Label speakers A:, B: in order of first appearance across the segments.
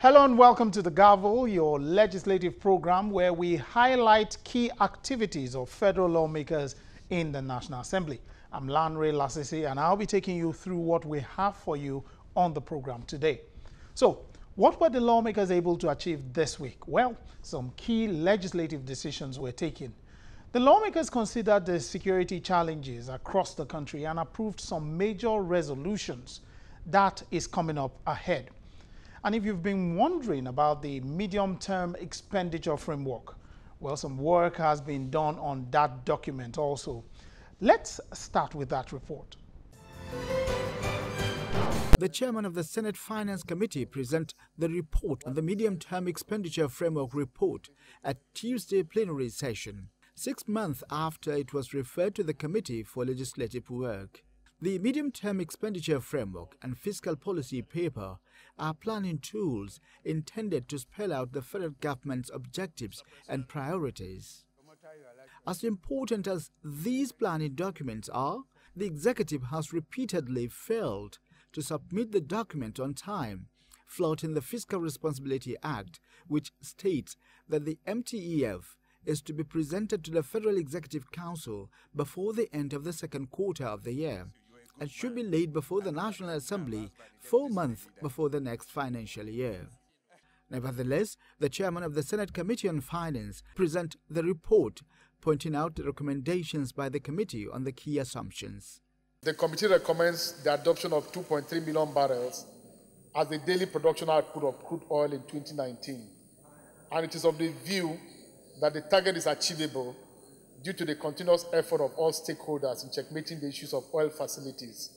A: Hello and welcome to the Gavel, your legislative program where we highlight key activities of federal lawmakers in the National Assembly. I'm Lanre Lasisi and I'll be taking you through what we have for you on the program today. So, what were the lawmakers able to achieve this week? Well, some key legislative decisions were taken. The lawmakers considered the security challenges across the country and approved some major resolutions that is coming up ahead. And if you've been wondering about the medium-term expenditure framework, well, some work has been done on that document also. Let's start with that report.
B: The chairman of the Senate Finance Committee presented the report on the medium-term expenditure framework report at Tuesday plenary session, 6 months after it was referred to the committee for legislative work. The medium-term expenditure framework and fiscal policy paper are planning tools intended to spell out the federal government's objectives and priorities. As important as these planning documents are, the executive has repeatedly failed to submit the document on time, flouting the Fiscal Responsibility Act, which states that the MTEF is to be presented to the Federal Executive Council before the end of the second quarter of the year, and should be laid before the National Assembly 4 months before the next financial year. Nevertheless, the chairman of the Senate Committee on Finance presented the report, pointing out the recommendations by the committee on the key assumptions.
C: The committee recommends the adoption of 2.3 million barrels as the daily production output of crude oil in 2019, and it is of the view that the target is achievable due to the continuous effort of all stakeholders in checkmating the issues of oil facilities,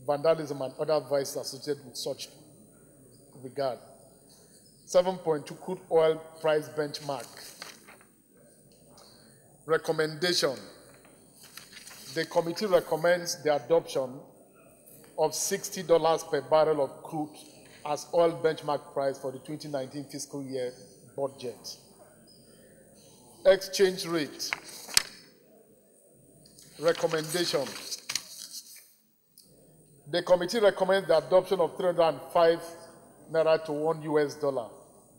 C: vandalism, and other vices associated with such regard. 7.2 crude oil price benchmark. Recommendation. The committee recommends the adoption of $60 per barrel of crude as oil benchmark price for the 2019 fiscal year budget. Exchange rate. Recommendation. The committee recommends the adoption of 305 naira to $1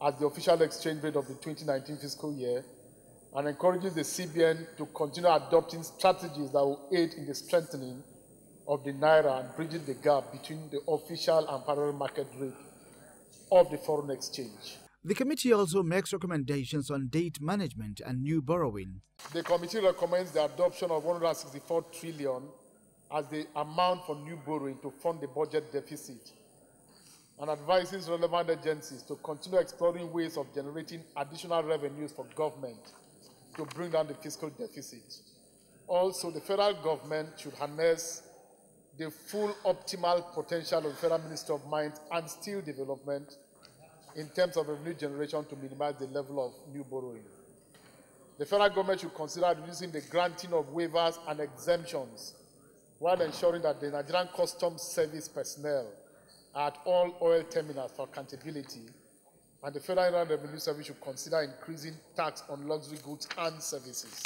C: as the official exchange rate of the 2019 fiscal year, and encourages the CBN to continue adopting strategies that will aid in the strengthening of the naira and bridging the gap between the official and parallel market rate of the foreign exchange.
B: The committee also makes recommendations on debt management and new borrowing.
C: The committee recommends the adoption of 164 trillion as the amount for new borrowing to fund the budget deficit, and advises relevant agencies to continue exploring ways of generating additional revenues for government to bring down the fiscal deficit. Also, the federal government should harness the full optimal potential of the Federal Ministry of Mines and Steel Development in terms of revenue generation to minimize the level of new borrowing. The federal government should consider reducing the granting of waivers and exemptions while ensuring that the Nigerian Customs Service personnel are at all oil terminals for accountability, and the Federal Inland Revenue Service should consider increasing tax on luxury goods and services.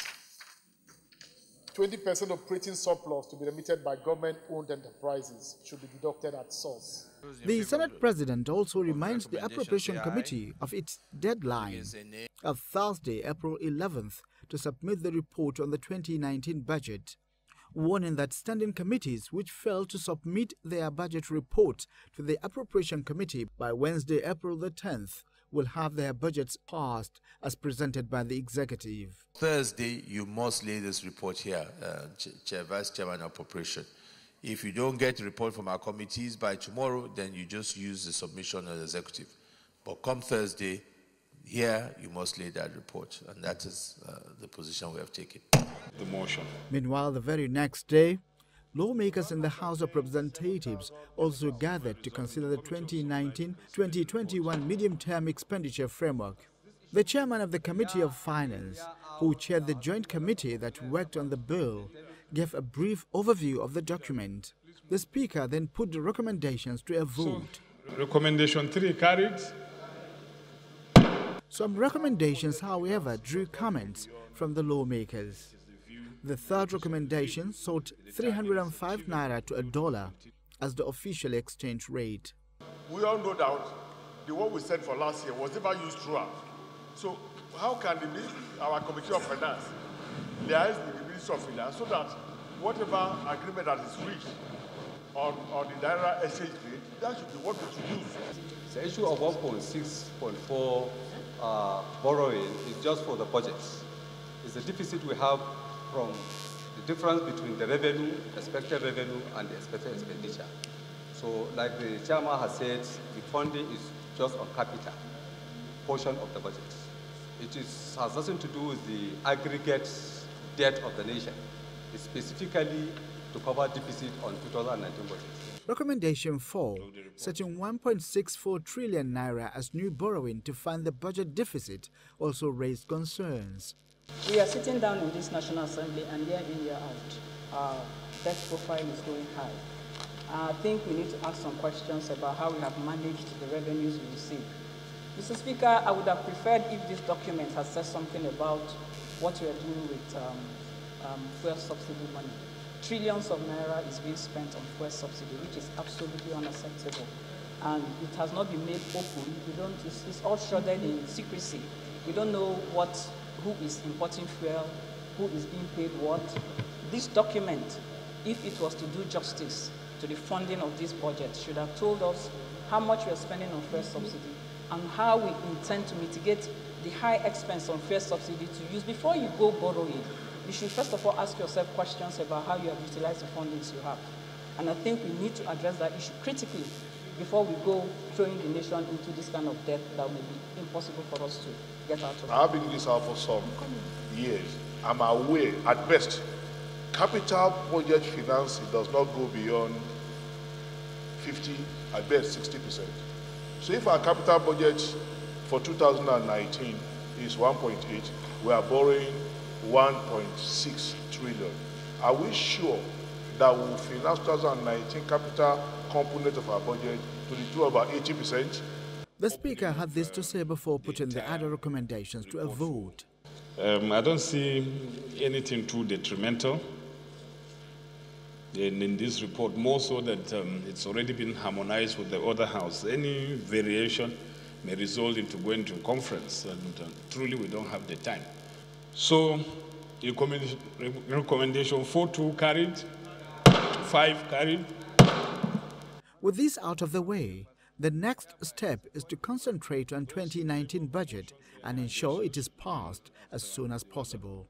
C: 20% operating surplus to be remitted by government-owned enterprises should be deducted at source.
B: The Senate President also reminds the Appropriation Committee of its deadline of Thursday, April 11th, to submit the report on the 2019 budget, warning that standing committees which fail to submit their budget report to the Appropriation Committee by Wednesday, April the 10th, will have their budgets passed as presented by the executive.
D: Thursday, you must lay this report here, Vice Chairman of Appropriation. If you don't get a report from our committees by tomorrow, then you just use the submission of the executive. But come Thursday, here you must lay that report, and that is the position we have taken.
E: The motion.
B: Meanwhile, the very next day, lawmakers in the House of Representatives also gathered to consider the 2019-2021 medium-term expenditure framework. The chairman of the Committee of Finance, who chaired the joint committee that worked on the bill, gave a brief overview of the document. The Speaker then put the recommendations to a vote.
E: So, recommendation 3 carried.
B: Some recommendations, however, drew comments from the lawmakers. The third recommendation sought 305 naira to $1 as the official exchange rate.
F: We all know that the one we said for last year was never used throughout. So how can our Committee of Finance liaise with the Ministry of Finance so that whatever agreement that is reached on the Naira exchange rate, that should be what we should use.
G: The issue of 1.6.4 borrowing is just for the budgets. It's the deficit we have from the difference between the revenue, expected revenue, and the expected expenditure. So, like the chairman has said, the funding is just on capital portion of the budget. It has nothing to do with the aggregate debt of the nation. It's specifically to cover deficit on 2019 budget.
B: Recommendation 4, setting 1.64 trillion naira as new borrowing to fund the budget deficit, also raised concerns.
H: We are sitting down in this National Assembly, and year in, year out, our debt profile is going high. I think we need to ask some questions about how we have managed the revenues we receive. Mr. Speaker, I would have preferred if this document had said something about what we are doing with fuel subsidy money. Trillions of naira is being spent on fuel subsidy, which is absolutely unacceptable. And it has not been made open. It's all shrouded in secrecy. We don't know who is importing fuel, who is being paid what. This document, if it was to do justice to the funding of this budget, should have told us how much we are spending on fuel subsidy and how we intend to mitigate the high expense on fuel subsidy to use. Before you go borrowing, you should first of all ask yourself questions about how you have utilized the fundings you have. And I think we need to address that issue critically before we go throwing the nation into this kind of debt that will be impossible for us to get out of.
C: I've been in this house for some years. I'm aware, at best, capital budget financing does not go beyond 50, at best 60%. So if our capital budget for 2019 is 1.8, we are borrowing 1.6 trillion. Are we sure that we will finance 2019 capital component of our budget to the tune of about 80%?
B: The Speaker had this to say before putting the other recommendations to a vote.
E: I don't see anything too detrimental in this report, more so that it's already been harmonized with the other house. Any variation may result into going to conference, and truly we don't have the time. So, recommendation 4.2 carried, 5 carried.
B: With this out of the way, the next step is to concentrate on 2019 budget and ensure it is passed as soon as possible.